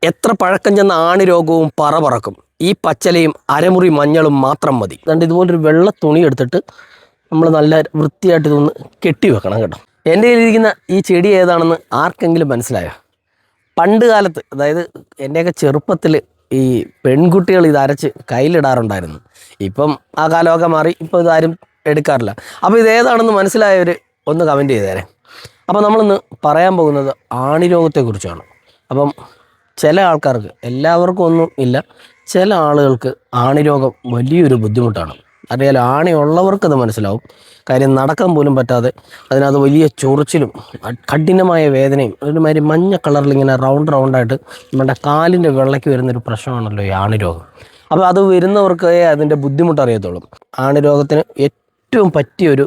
എത്ര പഴക്കം ചെന്ന ആണി രോഗവും പറക്കും. ഈ പച്ചലയും അരമുറി മഞ്ഞളും മാത്രം മതി. അതുകൊണ്ട് ഇതുപോലൊരു വെള്ള തുണി എടുത്തിട്ട് നമ്മൾ നല്ല വൃത്തിയായിട്ട് ഇതൊന്ന് കെട്ടി വെക്കണം കേട്ടോ. എൻ്റെ കയ്യിലിരിക്കുന്ന ഈ ചെടി ഏതാണെന്ന് ആർക്കെങ്കിലും മനസ്സിലായോ? പണ്ട് കാലത്ത്, അതായത് എൻ്റെയൊക്കെ ചെറുപ്പത്തിൽ ഈ പെൺകുട്ടികൾ ഇത് അരച്ച് കയ്യിലിടാറുണ്ടായിരുന്നു. ഇപ്പം ആ കാലമൊക്കെ മാറി, ഇപ്പോൾ ഇതാരും എടുക്കാറില്ല. അപ്പോൾ ഇതേതാണെന്ന് മനസ്സിലായവർ ഒന്ന് കമൻറ്റ് ചെയ്തേരെ. അപ്പോൾ നമ്മളിന്ന് പറയാൻ പോകുന്നത് ആണി രോഗത്തെക്കുറിച്ചാണ്. അപ്പം ചില ആൾക്കാർക്ക്, എല്ലാവർക്കും ഒന്നും ഇല്ല, ചില ആളുകൾക്ക് ആണി രോഗം വലിയൊരു ബുദ്ധിമുട്ടാണ്. അറിയാലോ, ആണി ഉള്ളവർക്കത് മനസ്സിലാവും. കാര്യം നടക്കാൻ പോലും പറ്റാതെ അതിനകത്ത് വലിയ ചൊറിച്ചിലും കഠിനമായ വേദനയും ഒരുമാതിരി മഞ്ഞ കളറിൽ ഇങ്ങനെ റൗണ്ടായിട്ട് നമ്മുടെ കാലിൻ്റെ വെള്ളയ്ക്ക് വരുന്നൊരു പ്രശ്നമാണല്ലോ ഈ ആണി രോഗം. അപ്പോൾ അത് വരുന്നവർക്കേ അതിൻ്റെ ബുദ്ധിമുട്ട് അറിയത്തുള്ളൂ. ആണി രോഗത്തിന് ഏറ്റവും പറ്റിയൊരു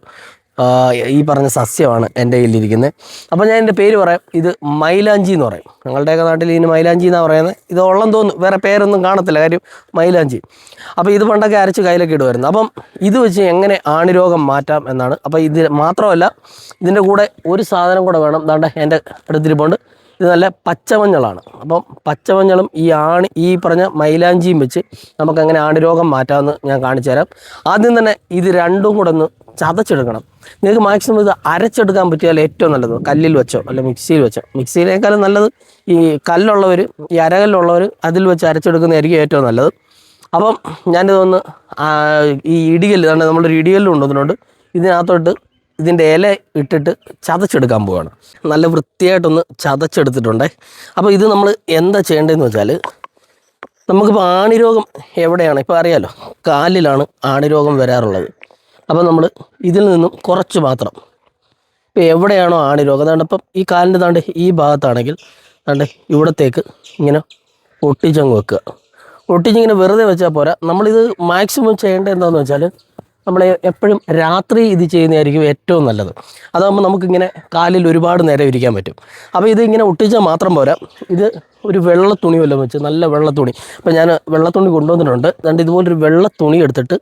ഈ പറഞ്ഞ സസ്യമാണ് എൻ്റെ കയ്യിലിരിക്കുന്നത്. അപ്പോൾ ഞാൻ എൻ്റെ പേര് പറയാം. ഇത് മൈലാഞ്ചി എന്ന് പറയും. ഞങ്ങളുടെയൊക്കെ നാട്ടിൽ ഇതിന് മൈലാഞ്ചി എന്നാണ് പറയുന്നത്. ഇത് ഉള്ളം തോന്നുന്നു, വേറെ പേരൊന്നും കാണത്തില്ല, കാര്യം മൈലാഞ്ചി. അപ്പോൾ ഇത് പണ്ടൊക്കെ അരച്ച് കയ്യിലൊക്കെ ഇടുമായിരുന്നു. അപ്പം ഇത് വെച്ച് എങ്ങനെ ആണി രോഗം മാറ്റാം എന്നാണ്. അപ്പോൾ ഇത് മാത്രമല്ല, ഇതിൻ്റെ കൂടെ ഒരു സാധനം കൂടെ വേണം. ദാണ്ടെ എൻ്റെ അടുത്തിരിപ്പുണ്ട്. ഇത് നല്ല പച്ചമഞ്ഞളാണ്. അപ്പം പച്ചമഞ്ഞളും ഈ പറഞ്ഞ മൈലാഞ്ചിയും വെച്ച് നമുക്കങ്ങനെ ആണി രോഗം മാറ്റാമെന്ന് ഞാൻ കാണിച്ചു തരാം. ആദ്യം തന്നെ ഇത് രണ്ടും കൂടെ ഒന്ന് ചതച്ചെടുക്കണം. നിങ്ങൾക്ക് മാക്സിമം ഇത് അരച്ചെടുക്കാൻ പറ്റിയാൽ ഏറ്റവും നല്ലത് കല്ലിൽ വെച്ചോ അല്ല മിക്സിയിൽ വെച്ചോ. മിക്സിയിലേക്കാളും നല്ലത് ഈ കല്ലുള്ളവർ, ഈ അരകല്ലുള്ളവർ അതിൽ വെച്ച് അരച്ചെടുക്കുന്നതായിരിക്കും ഏറ്റവും നല്ലത്. അപ്പം ഞാനിതൊന്ന് ഈ ഇടികല്ല്, തന്നെ നമ്മളൊരു ഇടികല്ല് കൊണ്ടുവന്നിട്ടുണ്ട്. ഇതിനകത്തോട്ട് ഇതിൻ്റെ ഇല ഇട്ടിട്ട് ചതച്ചെടുക്കാൻ പോവുകയാണ്. നല്ല വൃത്തിയായിട്ടൊന്ന് ചതച്ചെടുത്തിട്ടുണ്ടേ. അപ്പോൾ ഇത് നമ്മൾ എന്താ ചെയ്യേണ്ടതെന്ന് വെച്ചാൽ, നമുക്കിപ്പോൾ ആണി രോഗം എവിടെയാണ് ഇപ്പോൾ അറിയാലോ, കാലിലാണ് ആണി രോഗം വരാറുള്ളത്. അപ്പോൾ നമ്മൾ ഇതിൽ നിന്നും കുറച്ച് മാത്രം, ഇപ്പോൾ എവിടെയാണോ ആണി രോഗം, അതാണ്ട് ഇപ്പം ഈ കാലിൻ്റെ താണ്ട് ഈ ഭാഗത്താണെങ്കിൽ താണ്ട് ഇവിടത്തേക്ക് ഇങ്ങനെ ഒട്ടിച്ചങ്ങ് വെക്കുക. ഒട്ടിച്ചിങ്ങനെ വെറുതെ വെച്ചാൽ പോരാ. നമ്മളിത് മാക്സിമം ചെയ്യേണ്ടത് എന്താണെന്ന് വെച്ചാൽ, നമ്മൾ എപ്പോഴും രാത്രി ഇത് ചെയ്യുന്നതായിരിക്കും ഏറ്റവും നല്ലത്. അതാകുമ്പോൾ നമുക്കിങ്ങനെ കാലിൽ ഒരുപാട് നേരം ഇരിക്കാൻ പറ്റും. അപ്പോൾ ഇതിങ്ങനെ ഒട്ടിച്ചാൽ മാത്രം പോരാ, ഇത് ഒരു വെള്ള തുണി വല്ലതും വെച്ച്, നല്ല വെള്ള തുണി. അപ്പോൾ ഞാൻ വെള്ള തുണി കൊണ്ടുവന്നിട്ടുണ്ട്. അതുകൊണ്ട് ഇതുപോലൊരു വെള്ള തുണി എടുത്തിട്ട്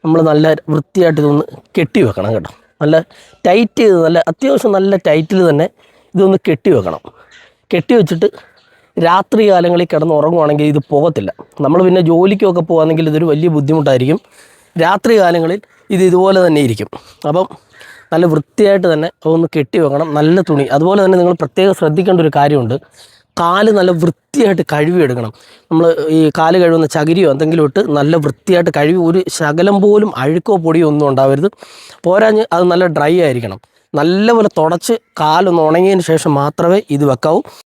നമ്മൾ നല്ല വൃത്തിയായിട്ട് ഇതൊന്ന് കെട്ടി വെക്കണം കേട്ടോ. നല്ല ടൈറ്റ് ചെയ്ത്, നല്ല അത്യാവശ്യം നല്ല ടൈറ്റിൽ തന്നെ ഇതൊന്ന് കെട്ടി വെക്കണം. കെട്ടി വെച്ചിട്ട് രാത്രി കാലങ്ങളിൽ കിടന്ന് ഉറങ്ങുവാണെങ്കിൽ ഇത് പോകത്തില്ല. നമ്മൾ പിന്നെ ജോലിക്കൊക്കെ പോകുകയാണെങ്കിൽ ഇതൊരു വലിയ ബുദ്ധിമുട്ടായിരിക്കും. രാത്രി കാലങ്ങളിൽ ഇത് ഇതുപോലെ തന്നെ ഇരിക്കും. അപ്പം നല്ല വൃത്തിയായിട്ട് തന്നെ അതൊന്ന് കെട്ടി വെക്കണം, നല്ല തുണി. അതുപോലെ തന്നെ നിങ്ങൾ പ്രത്യേകം ശ്രദ്ധിക്കേണ്ട ഒരു കാര്യമുണ്ട്, കാല് നല്ല വൃത്തിയായിട്ട് കഴുകിയെടുക്കണം. നമ്മൾ ഈ കാല് കഴുകുന്ന ചകിരിയോ എന്തെങ്കിലും ഇട്ട് നല്ല വൃത്തിയായിട്ട് കഴുകി, ഒരു ശകലം പോലും അഴുക്കോ പൊടിയോ ഒന്നും ഉണ്ടാവരുത്. പോരാഞ്ഞ് അത് നല്ല ഡ്രൈ ആയിരിക്കണം. നല്ലപോലെ തുടച്ച് കാലൊന്ന് ഉണങ്ങിയതിന് ശേഷം മാത്രമേ ഇത് വെക്കാവൂ.